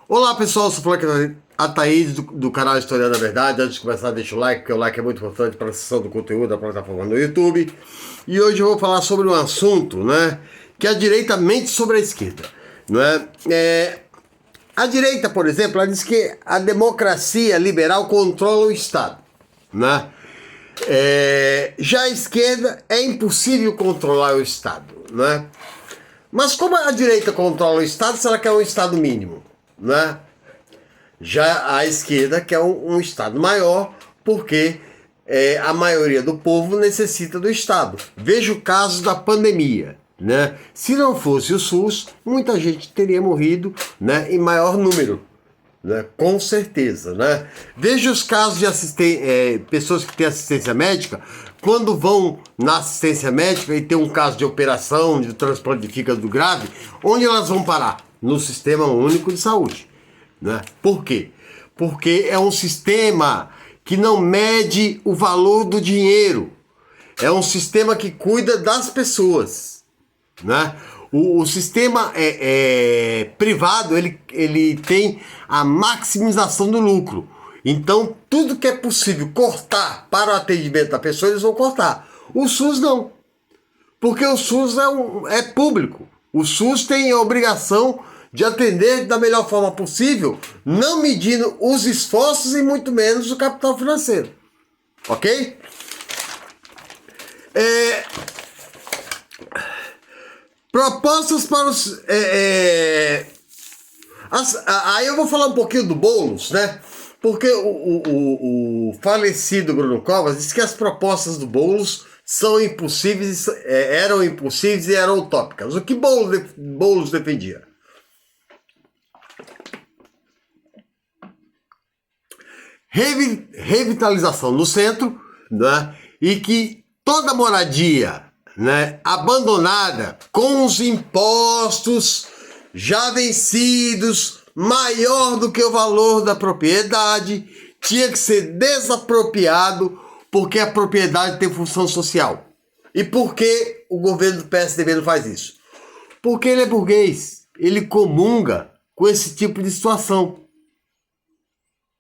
Olá pessoal, eu sou o Flávio Ataíde do canal História da Verdade. Antes de começar, deixa o like, porque o like é muito importante para a sessão do conteúdo da plataforma no YouTube. E hoje eu vou falar sobre um assunto, né, que a direita mente sobre a esquerda. Né? A direita, por exemplo, ela diz que a democracia liberal controla o Estado. Né? Já a esquerda é impossível controlar o Estado. Né? Mas como a direita controla o Estado, se ela quer um Estado mínimo? Né? Já a esquerda quer um Estado maior, porque a maioria do povo necessita do Estado. Veja o caso da pandemia. Né? Se não fosse o SUS, muita gente teria morrido, né, em maior número. Né? Com certeza. Né? Veja os casos de pessoas que têm assistência médica, quando vão na assistência médica e tem um caso de operação, de transplante de fígado grave, onde elas vão parar? No Sistema Único de Saúde. Né? Por quê? Porque é um sistema que não mede o valor do dinheiro. É um sistema que cuida das pessoas. Né? O sistema privado, ele tem a maximização do lucro. Então, tudo que é possível cortar para o atendimento da pessoa, eles vão cortar. O SUS não. Porque o SUS é público. O SUS tem a obrigação de atender da melhor forma possível, não medindo os esforços e muito menos o capital financeiro. Ok? Propostas para os... aí eu vou falar um pouquinho do Boulos, né? Porque o falecido Bruno Covas disse que as propostas do Boulos são impossíveis, eram impossíveis e eram utópicas. O que Boulos defendia? Revitalização no centro, né? E que toda moradia, né, abandonada com os impostos já vencidos, maior do que o valor da propriedade, tinha que ser desapropriado, porque a propriedade tem função social. E por que o governo do PSDB não faz isso? Porque ele é burguês, ele comunga com esse tipo de situação.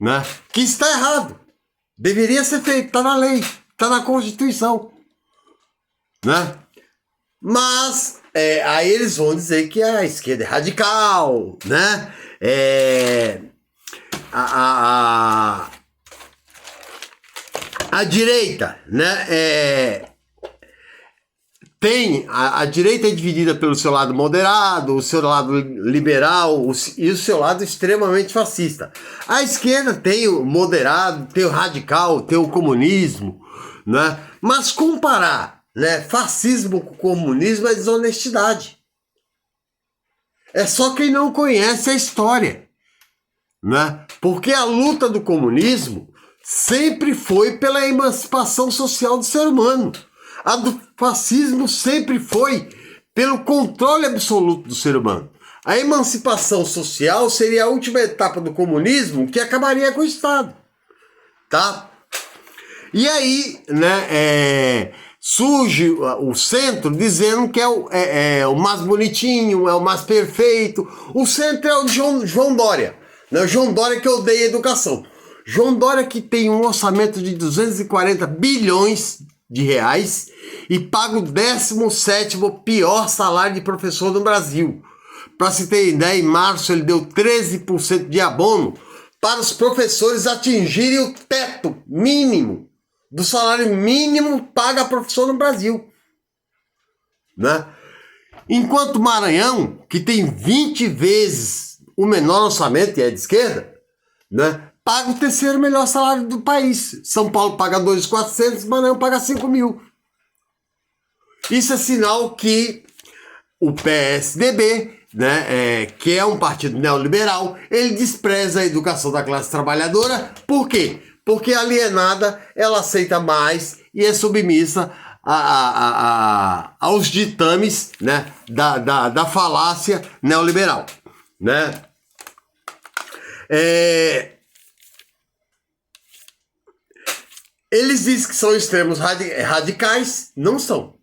Né? Que está errado. Deveria ser feito, está na lei, está na Constituição. Né? Mas aí eles vão dizer que a esquerda é radical, né? A direita, né? A direita é dividida pelo seu lado moderado, o seu lado liberal e o seu lado extremamente fascista. A esquerda tem o moderado, tem o radical, tem o comunismo, né? Mas comparar, né, fascismo com comunismo é desonestidade. É só quem não conhece a história, né? Porque a luta do comunismo sempre foi pela emancipação social do ser humano. A do fascismo sempre foi pelo controle absoluto do ser humano. A emancipação social seria a última etapa do comunismo, que acabaria com o Estado. Tá? E aí, né, surge o centro dizendo que é o mais bonitinho, é o mais perfeito. O centro é o João Dória. Né? O João Dória que odeia a educação. João Dória que tem um orçamento de 240 bilhões de reais e paga o 17º pior salário de professor no Brasil. Para se ter ideia, em março ele deu 13% de abono para os professores atingirem o teto mínimo do salário mínimo paga professor no Brasil. Né? Enquanto Maranhão, que tem 20 vezes o menor orçamento e é de esquerda, né, paga o terceiro melhor salário do país. São Paulo paga 2.400, Maranhão paga 5.000. Isso é sinal que o PSDB, né, que é um partido neoliberal, ele despreza a educação da classe trabalhadora. Por quê? Porque alienada, ela aceita mais e é submissa aos ditames, né, da falácia neoliberal. Né? Eles dizem que são extremos radicais, não são.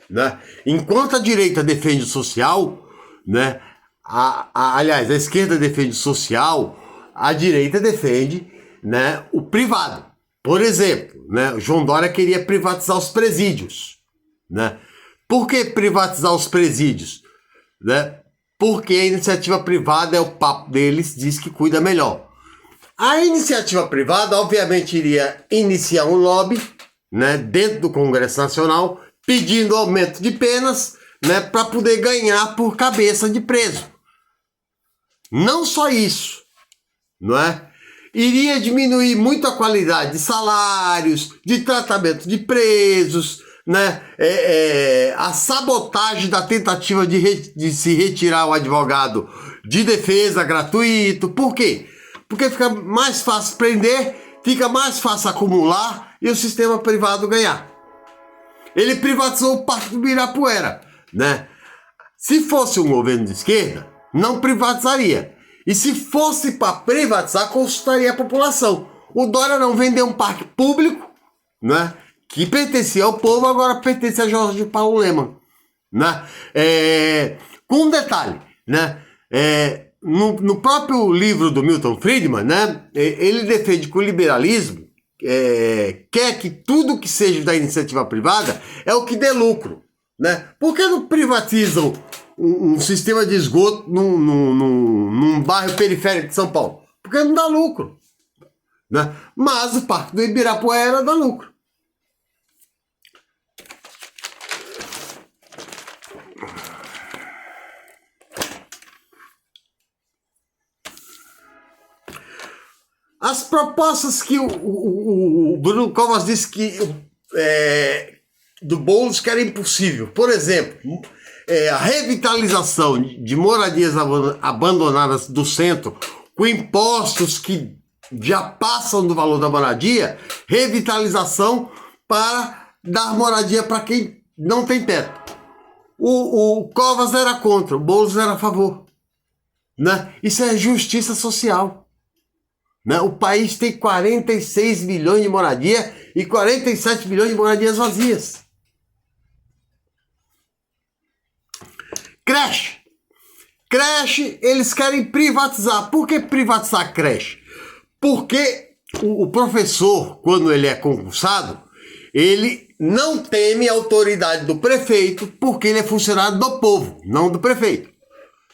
Né? Enquanto a direita defende o social, né, aliás, a esquerda defende o social, a direita defende, né, o privado. Por exemplo, né, o João Dória queria privatizar os presídios. Né? Por que privatizar os presídios? Né? Porque a iniciativa privada, é o papo deles, diz que cuida melhor. A iniciativa privada, obviamente, iria iniciar um lobby, né, dentro do Congresso Nacional, pedindo aumento de penas, né, para poder ganhar por cabeça de preso. Não só isso, não é? Iria diminuir muito a qualidade de salários, de tratamento de presos, né? A sabotagem da tentativa de se retirar o advogado de defesa gratuito. Por quê? Porque fica mais fácil prender, fica mais fácil acumular e o sistema privado ganhar. Ele privatizou o Parque do Ibirapuera, né? Se fosse um governo de esquerda, não privatizaria. E se fosse para privatizar, consultaria a população. O Dória não vendeu um parque público, né, que pertencia ao povo, agora pertence a Jorge Paulo Lemann. Né? Com um detalhe, né? No próprio livro do Milton Friedman, né, ele defende que o liberalismo quer que tudo que seja da iniciativa privada é o que dê lucro. Né? Por que não privatizam um sistema de esgoto num bairro periférico de São Paulo? Porque não dá lucro. Né? Mas o Parque do Ibirapuera dá lucro. As propostas que o Bruno Covas disse que do Boulos que era impossível. Por exemplo, a revitalização de moradias abandonadas do centro, com impostos que já passam do valor da moradia, revitalização para dar moradia para quem não tem teto. O Covas era contra, o Boulos era a favor. Né? Isso é justiça social. Né? O país tem 46 milhões de moradia e 47 milhões de moradias vazias. Creche, eles querem privatizar. Por que privatizar creche? Porque o professor, quando ele é concursado, ele não teme a autoridade do prefeito, porque ele é funcionário do povo, não do prefeito.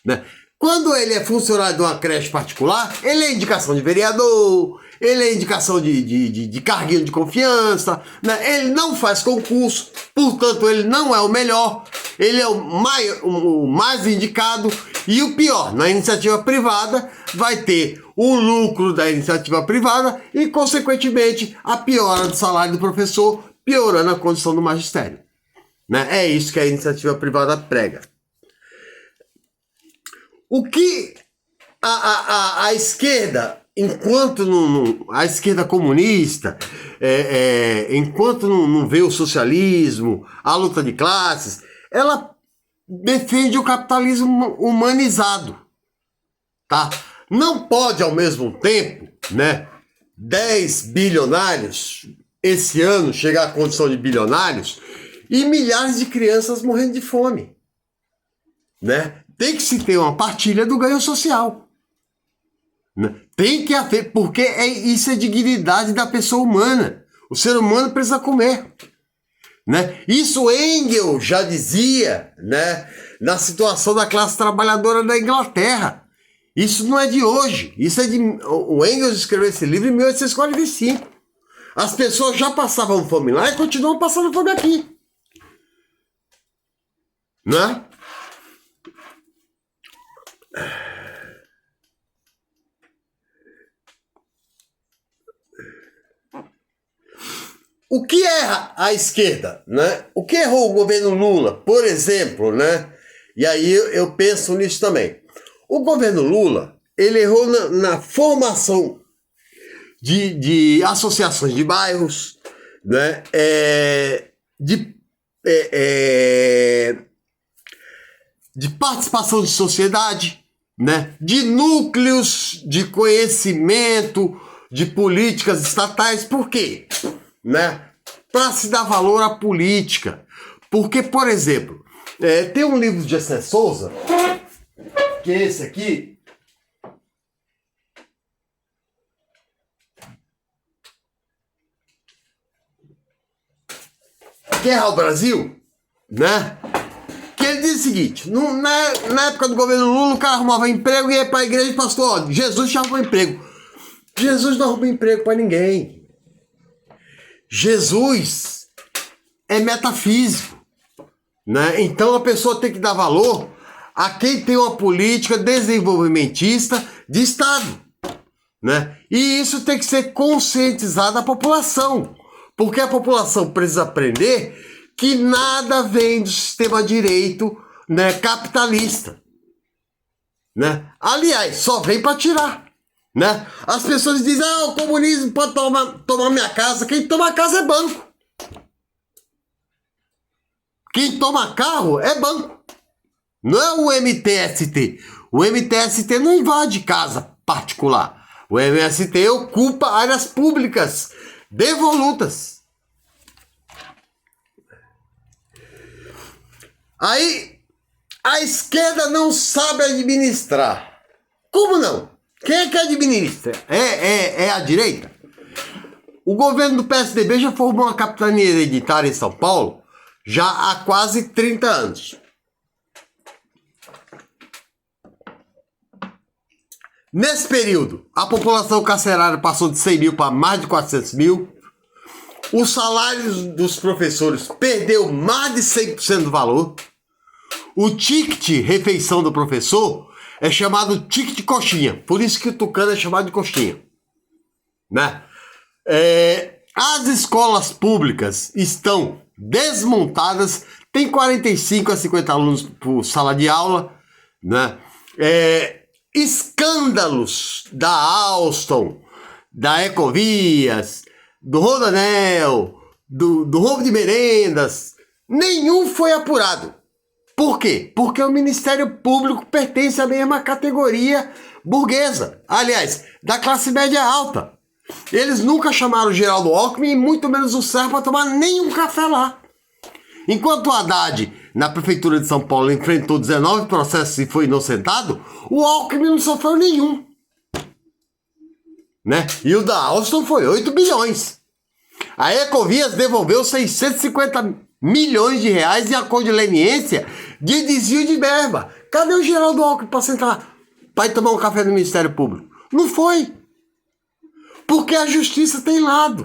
Né? Quando ele é funcionário de uma creche particular, ele é indicação de vereador, ele é indicação de carguinho de confiança, né? Ele não faz concurso, portanto ele não é o melhor, ele é o mais indicado. E o pior, na iniciativa privada vai ter o lucro da iniciativa privada e, consequentemente, a piora do salário do professor, piorando a condição do magistério. Né? É isso que a iniciativa privada prega. O que a esquerda, enquanto a esquerda comunista, enquanto não vê o socialismo, a luta de classes, ela defende o capitalismo humanizado. Tá? Não pode, ao mesmo tempo, né, 10 bilionários esse ano chegar à condição de bilionários e milhares de crianças morrendo de fome. Né? Tem que se ter uma partilha do ganho social. Né? Tem que haver, porque isso é dignidade da pessoa humana. O ser humano precisa comer. Né? Isso Engels já dizia, né, na situação da classe trabalhadora da Inglaterra. Isso não é de hoje. Isso é o Engels escreveu esse livro em 1845. As pessoas já passavam fome lá e continuam passando fome aqui. Né? O que erra a esquerda, né? O que errou o governo Lula, por exemplo, né? E aí eu penso nisso também. O governo Lula, ele errou na formação de associações de bairros, né? De participação de sociedade, né? De núcleos de conhecimento de políticas estatais. Por quê? Né? Para se dar valor à política. Porque, por exemplo, tem um livro de Gessé Souza que esse aqui Guerra ao Brasil, né? Que ele diz o seguinte, na época do governo Lula, o cara arrumava emprego e ia pra igreja e pastor, ó, Jesus já arrumou emprego. Jesus não arrumou emprego pra ninguém. Jesus é metafísico, né? Então a pessoa tem que dar valor a quem tem uma política desenvolvimentista de Estado, né? E isso tem que ser conscientizado à população, porque a população precisa aprender que nada vem do sistema direito, né, capitalista, né? Aliás, só vem para tirar, né? As pessoas dizem, o comunismo pode tomar minha casa. Quem toma casa é banco. Quem toma carro é banco. Não é o MTST. O MTST não invade casa particular. O MST ocupa áreas públicas devolutas. Aí, a esquerda não sabe administrar. Como não? Quem é que administra? É a direita? O governo do PSDB já formou uma capitania hereditária em São Paulo já há quase 30 anos. Nesse período, a população carcerária passou de 100 mil para mais de 400 mil. Os salários dos professores perdeu mais de 100% do valor. O ticket refeição do professor é chamado ticket coxinha. Por isso que o tucano é chamado de coxinha, né? As escolas públicas estão desmontadas. Tem 45 a 50 alunos por sala de aula, né? Escândalos da Alstom, da Ecovias, do Rodanel, do roubo de merendas, nenhum foi apurado. Por quê? Porque o Ministério Público pertence à mesma categoria burguesa, aliás, da classe média alta. Eles nunca chamaram o Geraldo Alckmin e muito menos o Serra para tomar nenhum café lá. Enquanto o Haddad, na Prefeitura de São Paulo, enfrentou 19 processos e foi inocentado, o Alckmin não sofreu nenhum, né? E o da Alstom foi 8 bilhões. A Ecovias devolveu 650 milhões de reais em acordo de leniência de desvio de verba. Cadê o Geraldo Alckmin para sentar para ir tomar um café no Ministério Público? Não foi. Porque a justiça tem lado.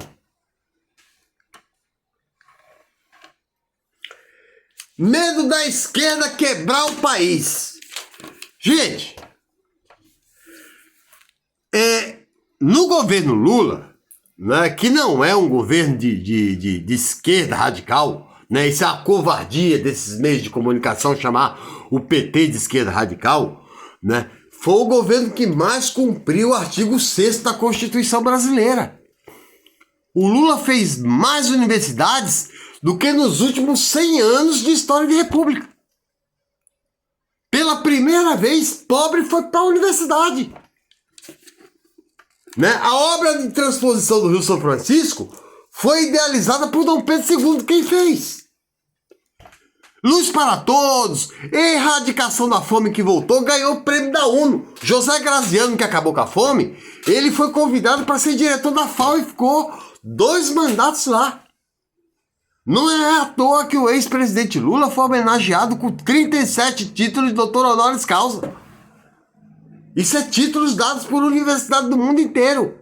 Medo da esquerda quebrar o país. Gente, no governo Lula, né, que não é um governo de esquerda radical, né, isso é a covardia desses meios de comunicação chamar o PT de esquerda radical, né, foi o governo que mais cumpriu o artigo 6º da Constituição brasileira. O Lula fez mais universidades do que nos últimos 100 anos de história de república. Pela primeira vez, pobre foi para a universidade. Né? A obra de transposição do Rio São Francisco foi idealizada por Dom Pedro II, quem fez? Luz para Todos, Erradicação da Fome que voltou, ganhou o prêmio da ONU. José Graziano, que acabou com a fome, ele foi convidado para ser diretor da FAO e ficou 2 mandatos lá. Não é à toa que o ex-presidente Lula foi homenageado com 37 títulos de doutor honoris causa. Isso é títulos dados por universidades do mundo inteiro.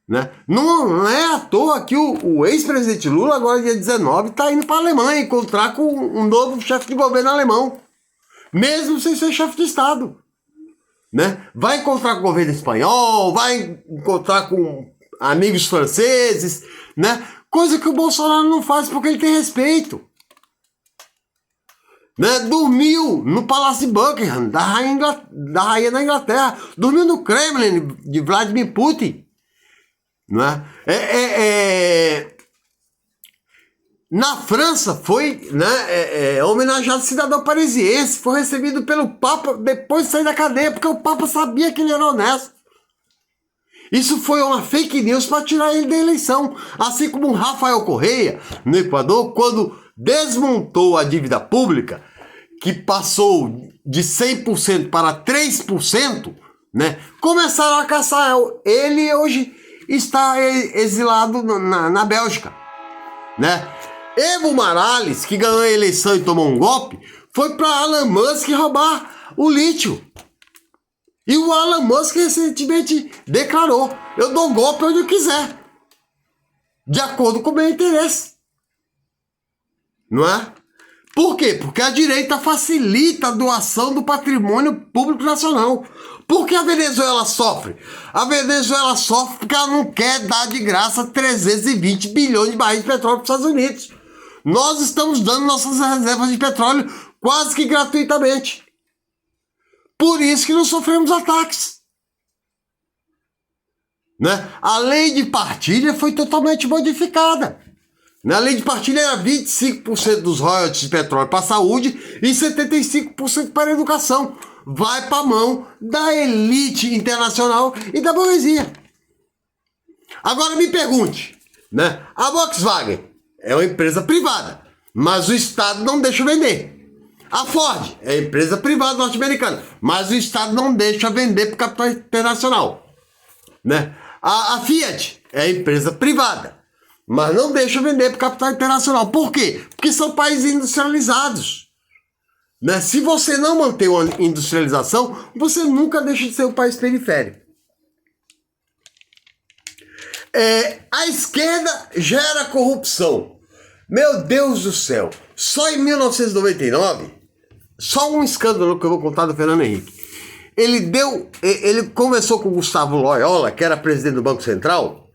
Né? Não é à toa que o ex-presidente Lula, agora dia 19, está indo para a Alemanha encontrar com um novo chefe de governo alemão. Mesmo sem ser chefe de Estado. Né? Vai encontrar com o governo espanhol, vai encontrar com amigos franceses, né? Coisa que o Bolsonaro não faz porque ele tem respeito. Né? Dormiu no Palácio de Buckingham, da rainha da Inglaterra. Dormiu no Kremlin, de Vladimir Putin. Né? Na França foi, né, homenageado cidadão parisiense, foi recebido pelo Papa depois de sair da cadeia, porque o Papa sabia que ele era honesto. Isso foi uma fake news para tirar ele da eleição. Assim como o Rafael Correia, no Equador, quando desmontou a dívida pública, que passou de 100% para 3%, né, começaram a caçar ele. Hoje está exilado na Bélgica, né? Evo Morales, que ganhou a eleição e tomou um golpe, foi para Elon Musk roubar o lítio. E o Elon Musk recentemente declarou: eu dou golpe onde eu quiser, de acordo com o meu interesse. Não é? Por quê? Porque a direita facilita a doação do patrimônio público nacional. Por que a Venezuela sofre? A Venezuela sofre porque ela não quer dar de graça 320 bilhões de barris de petróleo para os Estados Unidos. Nós estamos dando nossas reservas de petróleo quase que gratuitamente. Por isso que não sofremos ataques. Né? A lei de partilha foi totalmente modificada. A lei de partilha era 25% dos royalties de petróleo para a saúde e 75% para a educação. Vai para a mão da elite internacional e da burguesia. Agora me pergunte, né? A Volkswagen é uma empresa privada, mas o Estado não deixa vender. A Ford é empresa privada norte-americana, mas o Estado não deixa vender para o capital internacional. Né? A Fiat é empresa privada, mas não deixa vender para o capital internacional. Por quê? Porque são países industrializados. Né? Se você não manter uma industrialização, você nunca deixa de ser um país periférico. A esquerda gera corrupção. Meu Deus do céu. Só em 1999, só um escândalo que eu vou contar do Fernando Henrique. Ele conversou com o Gustavo Loyola, que era presidente do Banco Central,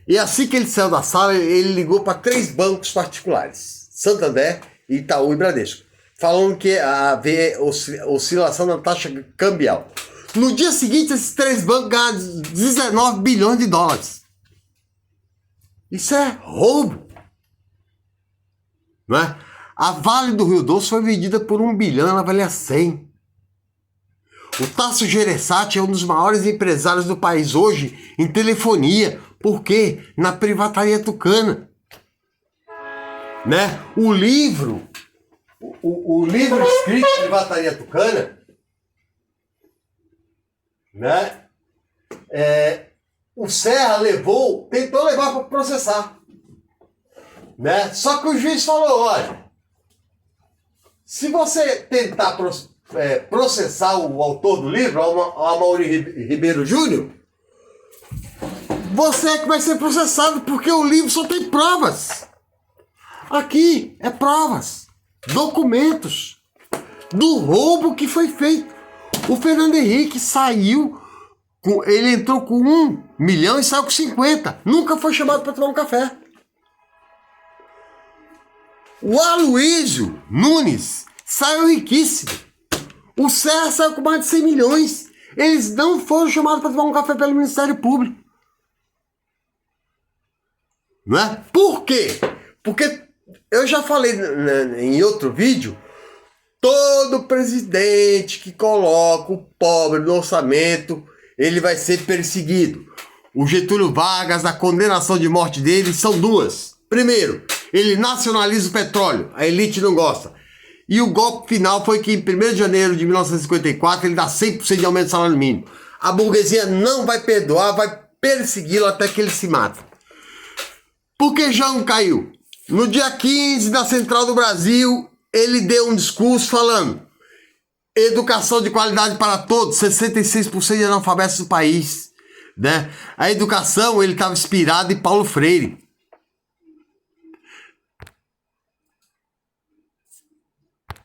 e assim que ele saiu da sala, ele ligou para 3 bancos particulares: Santander, Itaú e Bradesco, falando que havia oscilação na taxa cambial. No dia seguinte, esses 3 bancos ganharam 19 bilhões de dólares. Isso é roubo. Não é? A Vale do Rio Doce foi vendida por 1 bilhão, ela valia 100. O Tasso Gereissati é um dos maiores empresários do país hoje em telefonia. Por quê? Na privataria tucana. Né? O livro escrito de privataria tucana, né? O Serra tentou levar para processar. Né? Só que o juiz falou: olha, se você tentar processar o autor do livro, o Amaury Ribeiro Júnior, você é que vai ser processado, porque o livro só tem provas. Aqui é provas, documentos do roubo que foi feito. O Fernando Henrique ele entrou com 1 milhão e saiu com 50. Nunca foi chamado para tomar um café. O Aloysio Nunes saiu riquíssimo. O Serra saiu com mais de 100 milhões. Eles não foram chamados para tomar um café pelo Ministério Público. Não é? Por quê? Porque eu já falei em outro vídeo, todo presidente que coloca o pobre no orçamento, ele vai ser perseguido. O Getúlio Vargas, a condenação de morte dele são 2. Primeiro, ele nacionaliza o petróleo, a elite não gosta. E o golpe final foi que em 1º de janeiro de 1954 ele dá 100% de aumento do salário mínimo. A burguesia não vai perdoar, vai persegui-lo até que ele se mata. Por que Jango caiu? No dia 15 da Central do Brasil, ele deu um discurso falando: educação de qualidade para todos, 66% de analfabetos do país. Né? A educação, ele estava inspirado em Paulo Freire.